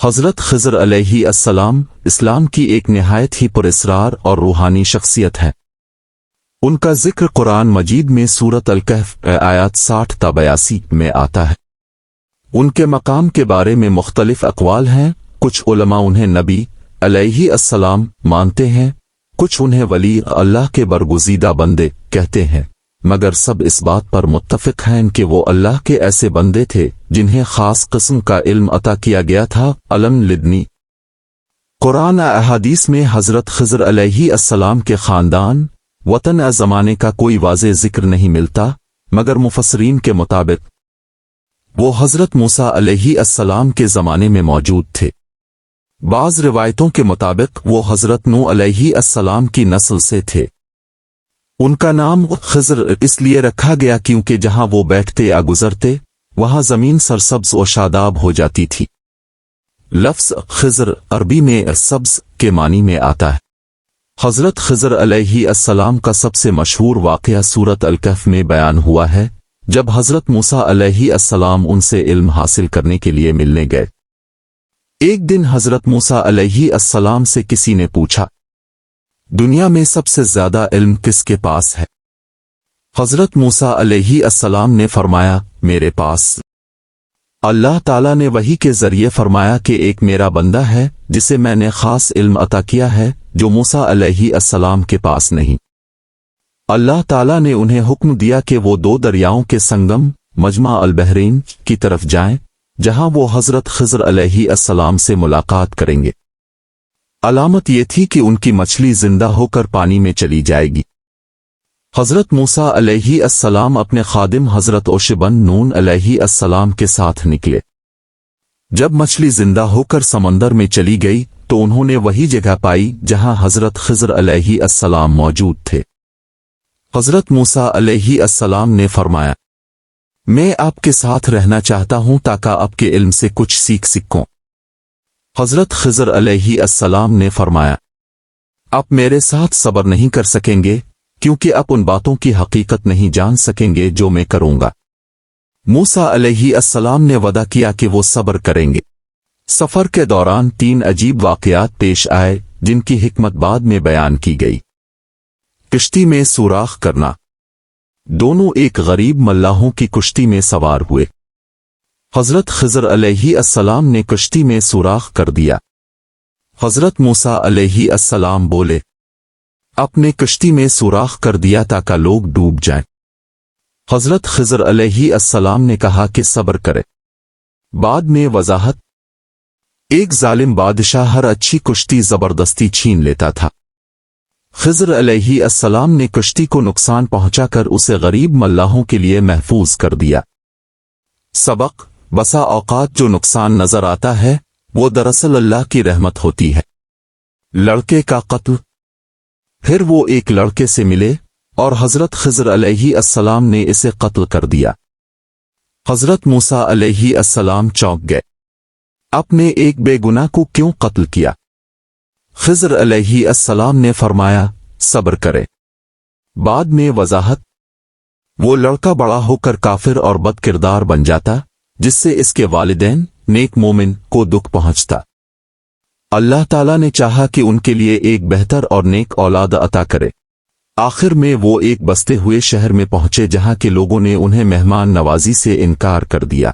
حضرت خضر علیہ السلام اسلام کی ایک نہایت ہی پراسرار اور روحانی شخصیت ہے۔ ان کا ذکر قرآن مجید میں سورۃ الکہف آیات 60 تا 82 میں آتا ہے۔ ان کے مقام کے بارے میں مختلف اقوال ہیں۔ کچھ علماء انہیں نبی علیہ السلام مانتے ہیں، کچھ انہیں ولی اللہ کے برگزیدہ بندے کہتے ہیں، مگر سب اس بات پر متفق ہیں کہ وہ اللہ کے ایسے بندے تھے جنہیں خاص قسم کا علم عطا کیا گیا تھا۔ علم لدنی قرآن احادیث میں حضرت خضر علیہ السلام کے خاندان وطن زمانے کا کوئی واضح ذکر نہیں ملتا، مگر مفسرین کے مطابق وہ حضرت موسیٰ علیہ السلام کے زمانے میں موجود تھے۔ بعض روایتوں کے مطابق وہ حضرت نوح علیہ السلام کی نسل سے تھے۔ ان کا نام خضر اس لیے رکھا گیا کیونکہ جہاں وہ بیٹھتے یا گزرتے وہاں زمین سرسبز و شاداب ہو جاتی تھی۔ لفظ خضر عربی میں سبز کے معنی میں آتا ہے۔ حضرت خضر علیہ السلام کا سب سے مشہور واقعہ سورۃ الکہف میں بیان ہوا ہے، جب حضرت موسیٰ علیہ السلام ان سے علم حاصل کرنے کے لیے ملنے گئے۔ ایک دن حضرت موسیٰ علیہ السلام سے کسی نے پوچھا، دنیا میں سب سے زیادہ علم کس کے پاس ہے؟ حضرت موسیٰ علیہ السلام نے فرمایا، میرے پاس۔ اللہ تعالیٰ نے وحی کے ذریعے فرمایا کہ ایک میرا بندہ ہے جسے میں نے خاص علم عطا کیا ہے جو موسیٰ علیہ السلام کے پاس نہیں۔ اللہ تعالیٰ نے انہیں حکم دیا کہ وہ 2 دریاؤں کے سنگم مجمع البحرین کی طرف جائیں جہاں وہ حضرت خضر علیہ السلام سے ملاقات کریں گے۔ علامت یہ تھی کہ ان کی مچھلی زندہ ہو کر پانی میں چلی جائے گی۔ حضرت موسیٰ علیہ السلام اپنے خادم حضرت اوشبن نون علیہ السلام کے ساتھ نکلے۔ جب مچھلی زندہ ہو کر سمندر میں چلی گئی تو انہوں نے وہی جگہ پائی جہاں حضرت خضر علیہ السلام موجود تھے۔ حضرت موسیٰ علیہ السلام نے فرمایا، میں آپ کے ساتھ رہنا چاہتا ہوں تاکہ آپ کے علم سے کچھ سیکھ سکوں۔ حضرت خضر علیہ السلام نے فرمایا، آپ میرے ساتھ صبر نہیں کر سکیں گے کیونکہ آپ ان باتوں کی حقیقت نہیں جان سکیں گے جو میں کروں گا۔ موسیٰ علیہ السلام نے وعدہ کیا کہ وہ صبر کریں گے۔ سفر کے دوران 3 عجیب واقعات پیش آئے جن کی حکمت بعد میں بیان کی گئی۔ کشتی میں سوراخ کرنا، دونوں ایک غریب ملاحوں کی کشتی میں سوار ہوئے۔ حضرت خضر علیہ السلام نے کشتی میں سوراخ کر دیا۔ حضرت موسیٰ علیہ السلام بولے، اپنے کشتی میں سوراخ کر دیا تاکہ لوگ ڈوب جائیں۔ حضرت خضر علیہ السلام نے کہا کہ صبر کرے۔ بعد میں وضاحت، ایک ظالم بادشاہ ہر اچھی کشتی زبردستی چھین لیتا تھا۔ خضر علیہ السلام نے کشتی کو نقصان پہنچا کر اسے غریب ملاحوں کے لیے محفوظ کر دیا۔ سبق، بسا اوقات جو نقصان نظر آتا ہے وہ دراصل اللہ کی رحمت ہوتی ہے۔ لڑکے کا قتل، پھر وہ ایک لڑکے سے ملے اور حضرت خضر علیہ السلام نے اسے قتل کر دیا۔ حضرت موسیٰ علیہ السلام چونک گئے، اپنے ایک بے گناہ کو کیوں قتل کیا؟ خضر علیہ السلام نے فرمایا، صبر کرے۔ بعد میں وضاحت، وہ لڑکا بڑا ہو کر کافر اور بد کردار بن جاتا جس سے اس کے والدین نیک مومن کو دکھ پہنچتا۔ اللہ تعالیٰ نے چاہا کہ ان کے لیے ایک بہتر اور نیک اولاد عطا کرے۔ آخر میں وہ ایک بستے ہوئے شہر میں پہنچے جہاں کے لوگوں نے انہیں مہمان نوازی سے انکار کر دیا۔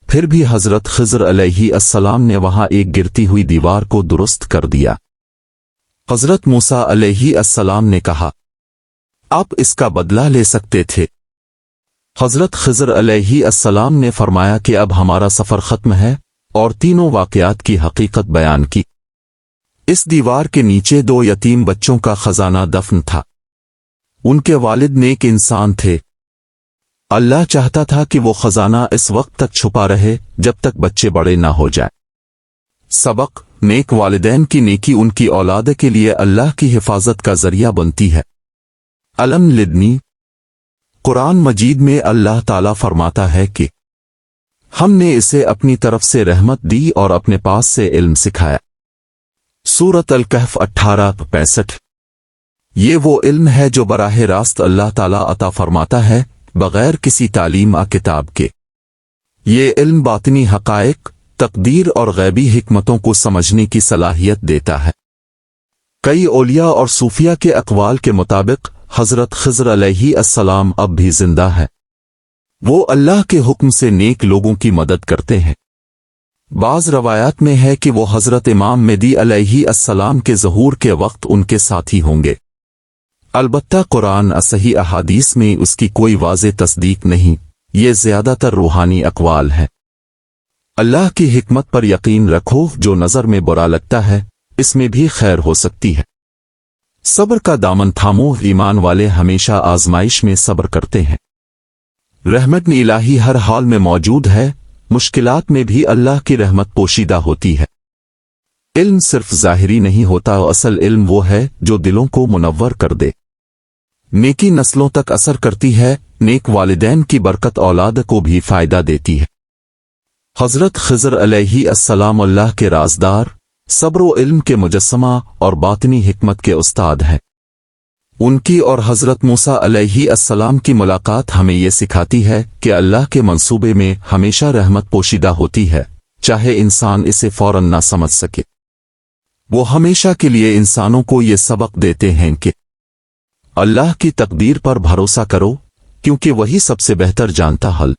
پھر بھی حضرت خضر علیہ السلام نے وہاں ایک گرتی ہوئی دیوار کو درست کر دیا۔ حضرت موسیٰ علیہ السلام نے کہا، آپ اس کا بدلہ لے سکتے تھے۔ حضرت خضر علیہ السلام نے فرمایا کہ اب ہمارا سفر ختم ہے اور تینوں واقعات کی حقیقت بیان کی۔ اس دیوار کے نیچے 2 یتیم بچوں کا خزانہ دفن تھا۔ ان کے والد نیک انسان تھے۔ اللہ چاہتا تھا کہ وہ خزانہ اس وقت تک چھپا رہے جب تک بچے بڑے نہ ہو جائیں۔ سبق، نیک والدین کی نیکی ان کی اولاد کے لیے اللہ کی حفاظت کا ذریعہ بنتی ہے۔ علم لدنی قرآن مجید میں اللہ تعالیٰ فرماتا ہے کہ ہم نے اسے اپنی طرف سے رحمت دی اور اپنے پاس سے علم سکھایا۔ سورۃ الکہف 18:65۔ یہ وہ علم ہے جو براہ راست اللہ تعالیٰ عطا فرماتا ہے بغیر کسی تعلیم کتاب کے۔ یہ علم باطنی حقائق تقدیر اور غیبی حکمتوں کو سمجھنے کی صلاحیت دیتا ہے۔ کئی اولیاء اور صوفیہ کے اقوال کے مطابق حضرت خضر علیہ السلام اب بھی زندہ ہے۔ وہ اللہ کے حکم سے نیک لوگوں کی مدد کرتے ہیں۔ بعض روایات میں ہے کہ وہ حضرت امام مہدی علیہ السلام کے ظہور کے وقت ان کے ساتھی ہوں گے۔ البتہ قرآن صحیح احادیث میں اس کی کوئی واضح تصدیق نہیں، یہ زیادہ تر روحانی اقوال ہے۔ اللہ کی حکمت پر یقین رکھو، جو نظر میں برا لگتا ہے اس میں بھی خیر ہو سکتی ہے۔ صبر کا دامن تھامو، ایمان والے ہمیشہ آزمائش میں صبر کرتے ہیں۔ رحمت الہی ہر حال میں موجود ہے، مشکلات میں بھی اللہ کی رحمت پوشیدہ ہوتی ہے۔ علم صرف ظاہری نہیں ہوتا، اصل علم وہ ہے جو دلوں کو منور کر دے۔ نیکی نسلوں تک اثر کرتی ہے، نیک والدین کی برکت اولاد کو بھی فائدہ دیتی ہے۔ حضرت خضر علیہ السلام اللہ کے رازدار، صبر و علم کے مجسمہ اور باطنی حکمت کے استاد ہیں۔ ان کی اور حضرت موسیٰ علیہ السلام کی ملاقات ہمیں یہ سکھاتی ہے کہ اللہ کے منصوبے میں ہمیشہ رحمت پوشیدہ ہوتی ہے، چاہے انسان اسے فوراً نہ سمجھ سکے۔ وہ ہمیشہ کے لیے انسانوں کو یہ سبق دیتے ہیں کہ اللہ کی تقدیر پر بھروسہ کرو، کیونکہ وہی سب سے بہتر جانتا حل۔